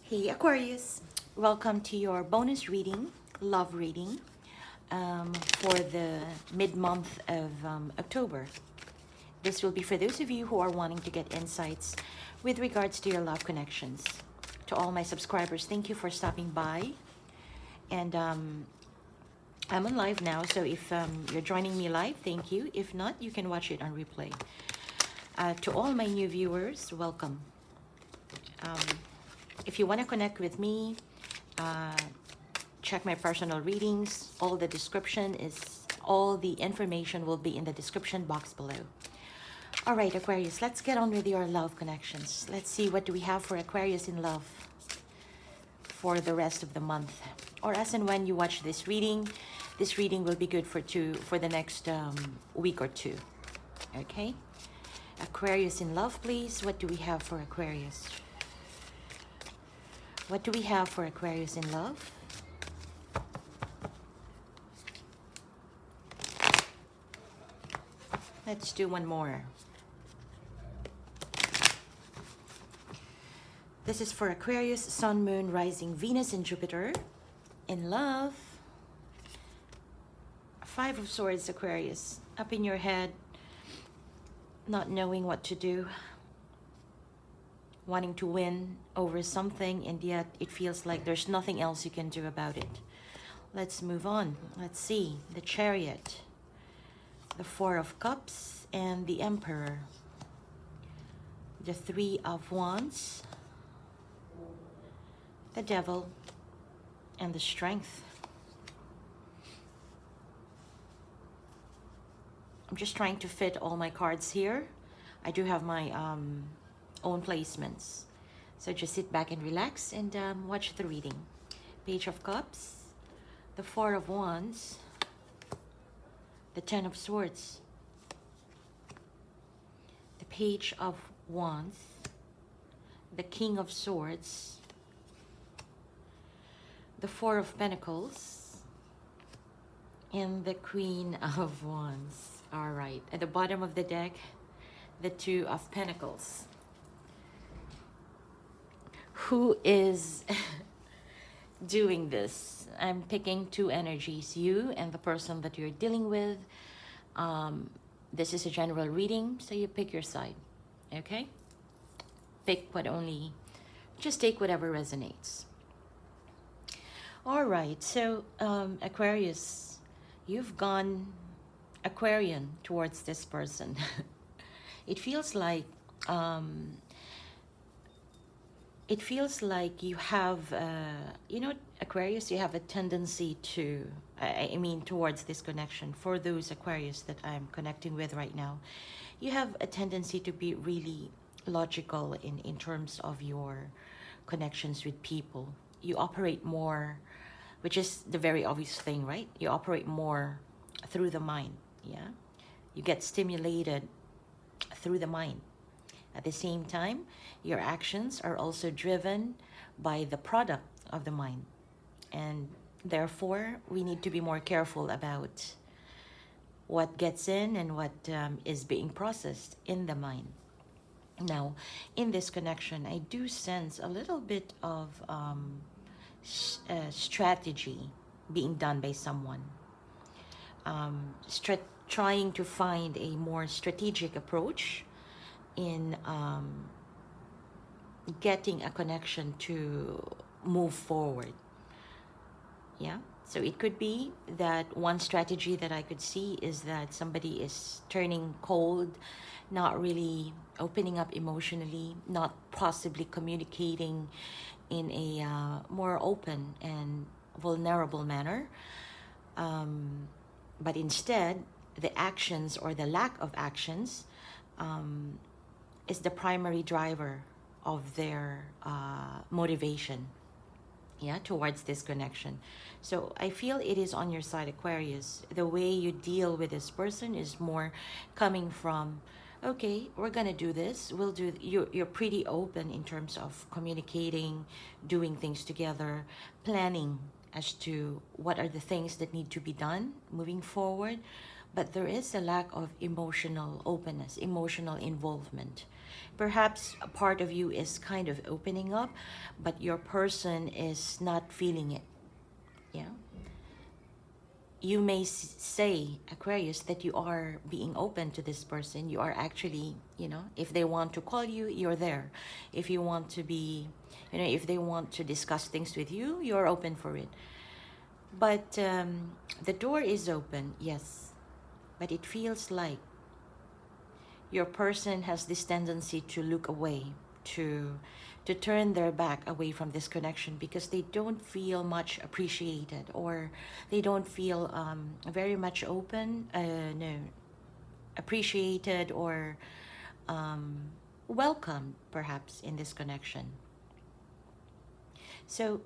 Hey Aquarius, welcome to your bonus reading, love reading, for the mid-month of October. This will be for those of you who are wanting to get insights with regards to your love connections. To all my subscribers, thank you for stopping by. And I'm on live now, so if you're joining me live, thank you. If not, you can watch it on replay. To all my new viewers, welcome. If you want to connect with me, check my personal readings. All the information will be in the description box below. All right, Aquarius, let's get on with your love connections. Let's see what do we have for Aquarius in love for the rest of the month. Or as and when you watch this reading will be good for the next week or two. Okay? Aquarius in love, please. What do we have for Aquarius? What do we have for Aquarius in love? Let's do one more. This is for Aquarius, Sun, Moon, Rising, Venus, and Jupiter. In love. Five of Swords, Aquarius. Up in your head, not knowing what to do. Wanting to win over something, and yet it feels like there's nothing else you can do about it. Let's move on. Let's see. The Chariot, the Four of Cups, and the Emperor. The Three of Wands, the Devil, and the Strength. I'm just trying to fit all my cards here. I do have my own placements, so just sit back and relax and watch the reading. Page of Cups, the Four of Wands, the Ten of Swords, the Page of Wands, the King of Swords, the Four of Pentacles, and the Queen of Wands. All right, at the bottom of the deck, the Two of Pentacles. Who is doing this? I'm picking two energies, you and the person that you're dealing with. This is a general reading, so you pick your side, okay? Just take whatever resonates. All right, so Aquarius, you've gone Aquarian towards this person. It feels like you have, Aquarius, you have a tendency to, I mean, towards this connection. For those Aquarius that I'm connecting with right now, you have a tendency to be really logical in terms of your connections with people. You operate more, which is the very obvious thing, right? You operate more through the mind, yeah? You get stimulated through the mind. At the same time, your actions are also driven by the product of the mind. And therefore, we need to be more careful about what gets in and what is being processed in the mind. Now, in this connection, I do sense a little bit of strategy being done by someone. Trying to find a more strategic approach in getting a connection to move forward. Yeah, so it could be that one strategy that I could see is that somebody is turning cold, not really opening up emotionally, not possibly communicating in a more open and vulnerable manner, but instead the actions or the lack of actions is the primary driver of their motivation, yeah, towards this connection. So I feel it is on your side, Aquarius. The way you deal with this person is more coming from, okay, we're gonna do this, we'll do, you're pretty open in terms of communicating, doing things together, planning as to what are the things that need to be done moving forward. but there is a lack of emotional openness, emotional involvement. Perhaps a part of you is kind of opening up, but your person is not feeling it. Yeah. You may say, Aquarius, that you are being open to this person. You are actually, you know, if they want to call you, you're there. If you want to be, you know, if they want to discuss things with you, you're open for it. But the door is open, yes. But it feels like your person has this tendency to look away, to turn their back away from this connection because they don't feel much appreciated, or they don't feel very much open, no, appreciated or welcomed perhaps in this connection. So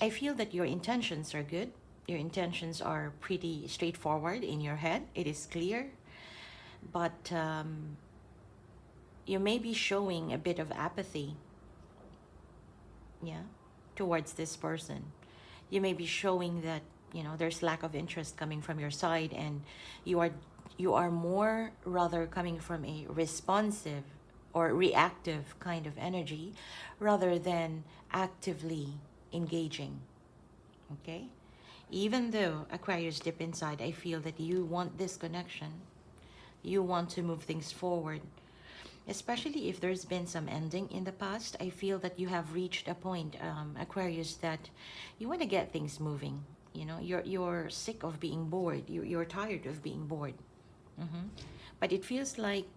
I feel that your intentions are good. Your intentions are pretty straightforward in your head. It is clear. But you may be showing a bit of apathy, yeah, towards this person. You may be showing that, you know, there's lack of interest coming from your side, and you are more rather coming from a responsive or reactive kind of energy rather than actively engaging. Okay? Even though, Aquarius, deep inside, I feel that you want this connection. You want to move things forward. Especially if there's been some ending in the past, I feel that you have reached a point, Aquarius, that you want to get things moving. You know, you're sick of being bored. You're tired of being bored. But it feels like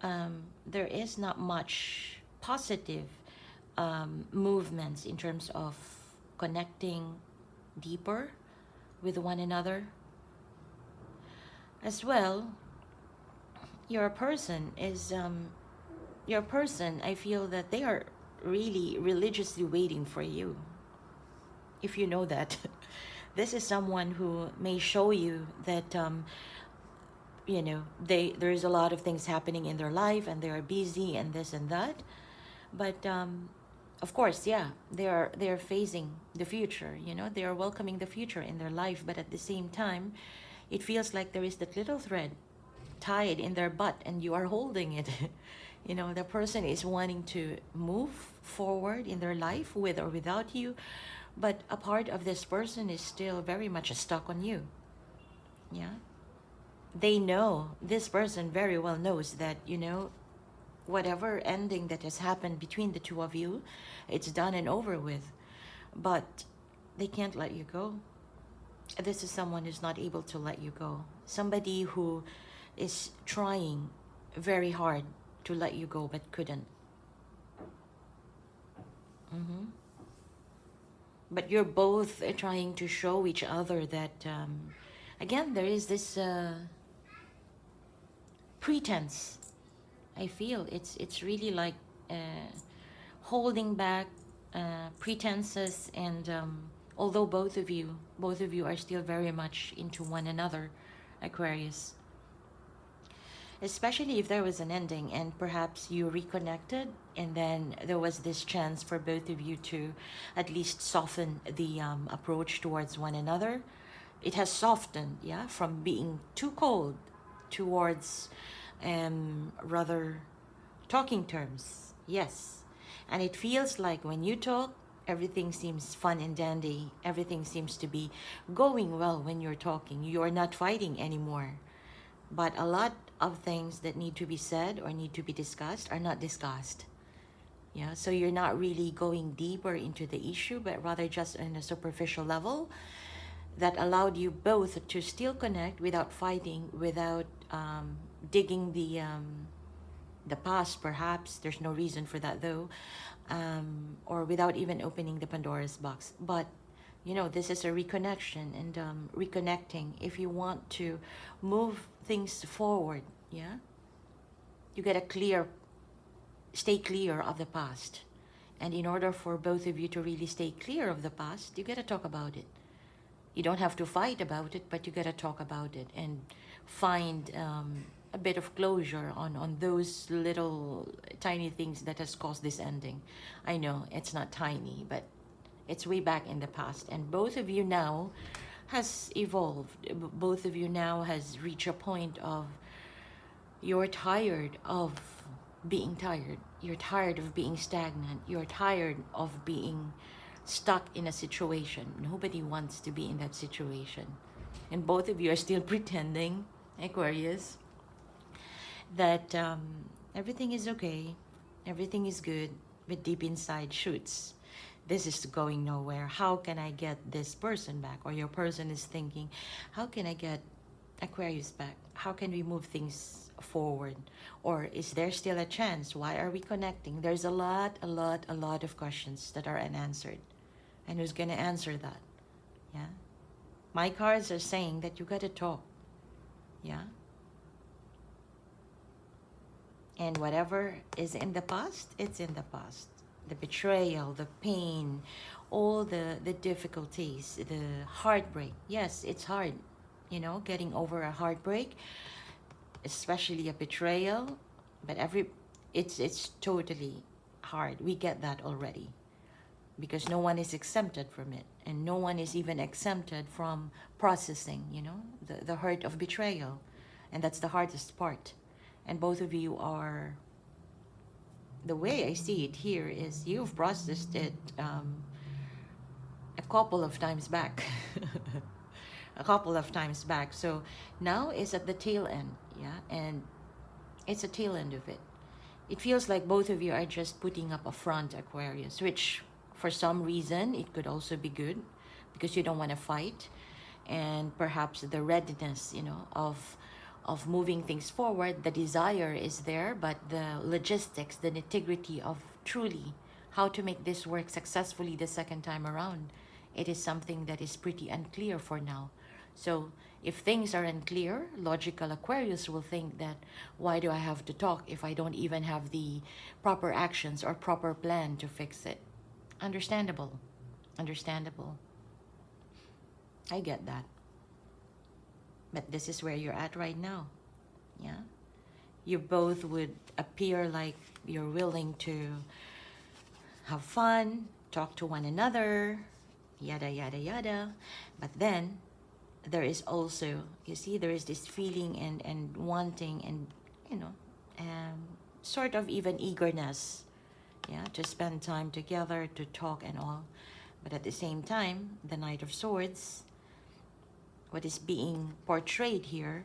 there is not much positive movements in terms of connecting deeper with one another. As well, your person, I feel that they are really religiously waiting for you. If you know that, this is someone who may show you that, you know, there's a lot of things happening in their life and they are busy and this and that. But of course, yeah, they're facing the future. You know, they are welcoming the future in their life. But at the same time, it feels like there is that little thread tied in their butt and you are holding it. You know, the person is wanting to move forward in their life with or without you, but a part of this person is still very much stuck on you. Yeah. They know, this person very well knows that, you know, whatever ending that has happened between the two of you, it's done and over with. But they can't let you go. This is someone who's not able to let you go. Somebody who is trying very hard to let you go but couldn't. But you're both trying to show each other that, again, there is this pretense. I feel it's really like holding back pretenses, and although both of you are still very much into one another, Aquarius. Especially if there was an ending and perhaps you reconnected and then there was this chance for both of you to at least soften the approach towards one another. It has softened, yeah, from being too cold towards rather talking terms. Yes. And it feels like when you talk, everything seems fun and dandy. Everything seems to be going well when you're talking. You're not fighting anymore. But a lot of things that need to be said or need to be discussed are not discussed. Yeah, so you're not really going deeper into the issue, but rather just on a superficial level that allowed you both to still connect without fighting, without digging the past. Perhaps there's no reason for that though, or without even opening the Pandora's box. But you know, this is a reconnection and reconnecting. If you want to move things forward, yeah, you gotta stay clear of the past. And in order for both of you to really stay clear of the past, you gotta talk about it. You don't have to fight about it, but you gotta talk about it and find a bit of closure on those little tiny things that has caused this ending. I know it's not tiny, but it's way back in the past, and both of you now has evolved. Both of you now has reached a point of you're tired of being tired. You're tired of being stagnant. You're tired of being stuck in a situation. Nobody wants to be in that situation. And both of you are still pretending, Aquarius, that everything is okay, everything is good, but deep inside shoots. This is going nowhere. How can I get this person back? Or your person is thinking, how can I get Aquarius back? How can we move things forward? Or is there still a chance? Why are we connecting? There's a lot of questions that are unanswered. And who's gonna answer that? Yeah. My cards are saying that you gotta talk. Yeah. And whatever is in the past, it's in the past. The betrayal, the pain, all the difficulties, the heartbreak. Yes, it's hard, you know, getting over a heartbreak, especially a betrayal. But it's totally hard. We get that already, because no one is exempted from it, and no one is even exempted from processing, you know, the hurt of betrayal. And that's the hardest part. And both of you are, the way I see it here is you've processed it a couple of times back. A couple of times back. So now it's at the tail end, yeah? And it's a tail end of it. It feels like both of you are just putting up a front, Aquarius, which for some reason it could also be good, because you don't want to fight. And perhaps the readiness, you know, of moving things forward, the desire is there, but the logistics, the nitty-gritty of truly how to make this work successfully the second time around, it is something that is pretty unclear for now. So if things are unclear, logical Aquarius will think that, why do I have to talk if I don't even have the proper actions or proper plan to fix it? Understandable. Understandable. I get that. But this is where you're at right now. Yeah. You both would appear like you're willing to have fun, talk to one another, yada, yada, yada. But then there is also, you see, there is this feeling and wanting and, you know, sort of even eagerness, yeah, to spend time together, to talk and all. But at the same time, the Knight of Swords, what is being portrayed here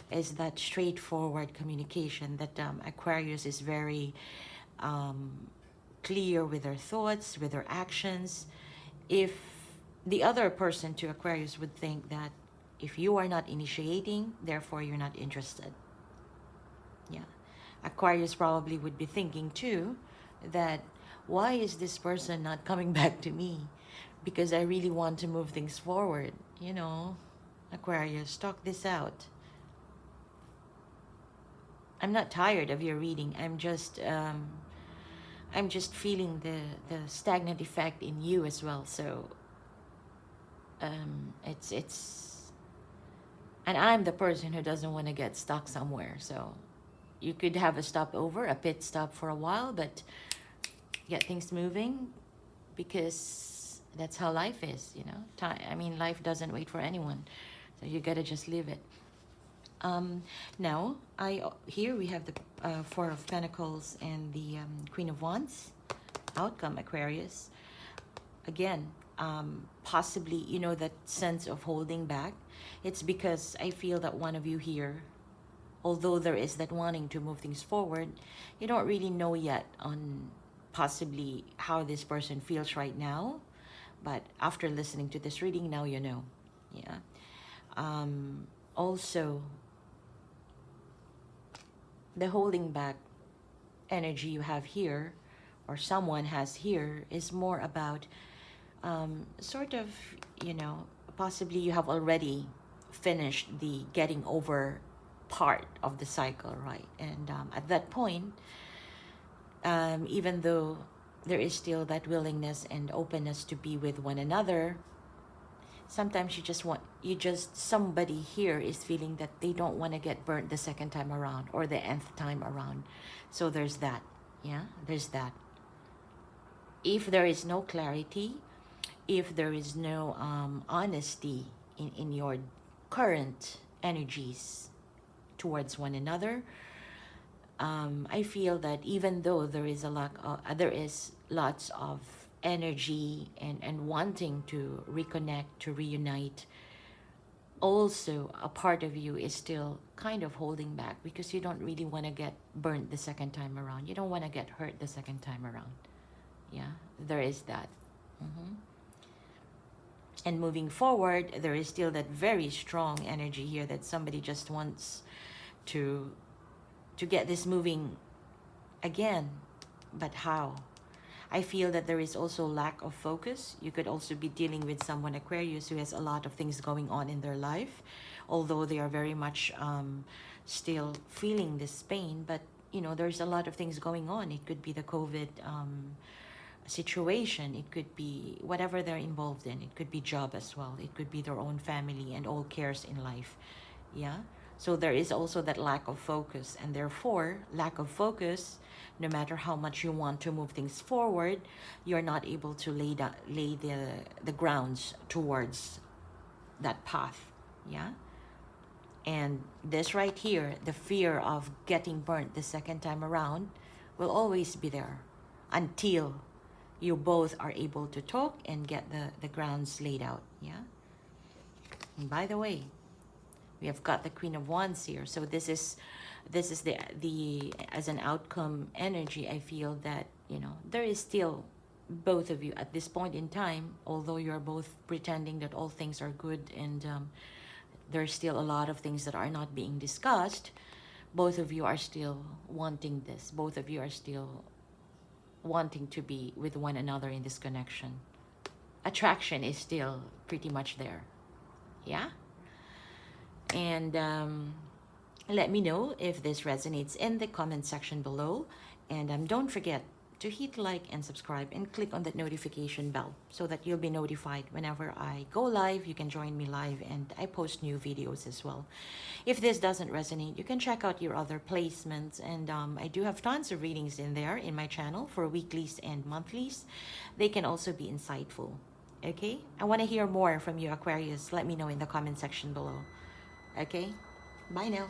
is that straightforward communication that Aquarius is very clear with their thoughts, with their actions. If the other person to Aquarius would think that if you are not initiating, therefore you're not interested. Yeah. Aquarius probably would be thinking too that, why is this person not coming back to me? Because I really want to move things forward, you know. Aquarius, talk this out. I'm not tired of your reading. I'm just feeling the stagnant effect in you as well. So it's and I'm the person who doesn't want to get stuck somewhere. So you could have a stopover, a pit stop for a while, but get things moving, because that's how life is, you know. I mean, life doesn't wait for anyone. So you gotta just live it. Now, here we have the Four of Pentacles and the Queen of Wands. Outcome, Aquarius. Again, possibly, you know, that sense of holding back. It's because I feel that one of you here, although there is that wanting to move things forward, you don't really know yet on possibly how this person feels right now. But after listening to this reading, now you know. Yeah. Also, the holding back energy you have here, or someone has here, is more about sort of, you know, possibly you have already finished the getting over part of the cycle, right? And at that point, even though there is still that willingness and openness to be with one another, sometimes somebody here is feeling that they don't want to get burnt the second time around or the nth time around. So there's that. Yeah, there's that. If there is no clarity, if there is no honesty in your current energies towards one another. I feel that even though there is there is lots of energy and wanting to reconnect, to reunite, also a part of you is still kind of holding back because you don't really want to get burnt the second time around. You don't want to get hurt the second time around. Yeah, there is that. Mhm. And moving forward, there is still that very strong energy here that somebody just wants to get this moving again. But how? I feel that there is also lack of focus. You could also be dealing with someone, Aquarius, who has a lot of things going on in their life, although they are very much still feeling this pain. But, you know, there's a lot of things going on. It could be the COVID situation. It could be whatever they're involved in. It could be job as well. It could be their own family and all cares in life. Yeah. So there is also that lack of focus, and therefore lack of focus, no matter how much you want to move things forward, you're not able to lay the grounds towards that path. Yeah. And this right here, the fear of getting burnt the second time around, will always be there until you both are able to talk and get the grounds laid out. Yeah. And by the way, we have got the Queen of Wands here. So this is the as an outcome energy. I feel that, you know, there is still both of you at this point in time, although you're both pretending that all things are good and there's still a lot of things that are not being discussed. Both of you are still wanting this. Both of you are still wanting to be with one another in this connection. Attraction is still pretty much there. Yeah. And let me know if this resonates in the comment section below. And don't forget to hit like and subscribe and click on that notification bell so that you'll be notified whenever I go live. You can join me live and I post new videos as well. If this doesn't resonate, you can check out your other placements. And I do have tons of readings in there in my channel for weeklies and monthlies. They can also be insightful. Okay? I want to hear more from you, Aquarius. Let me know in the comment section below. Okay? Bye now.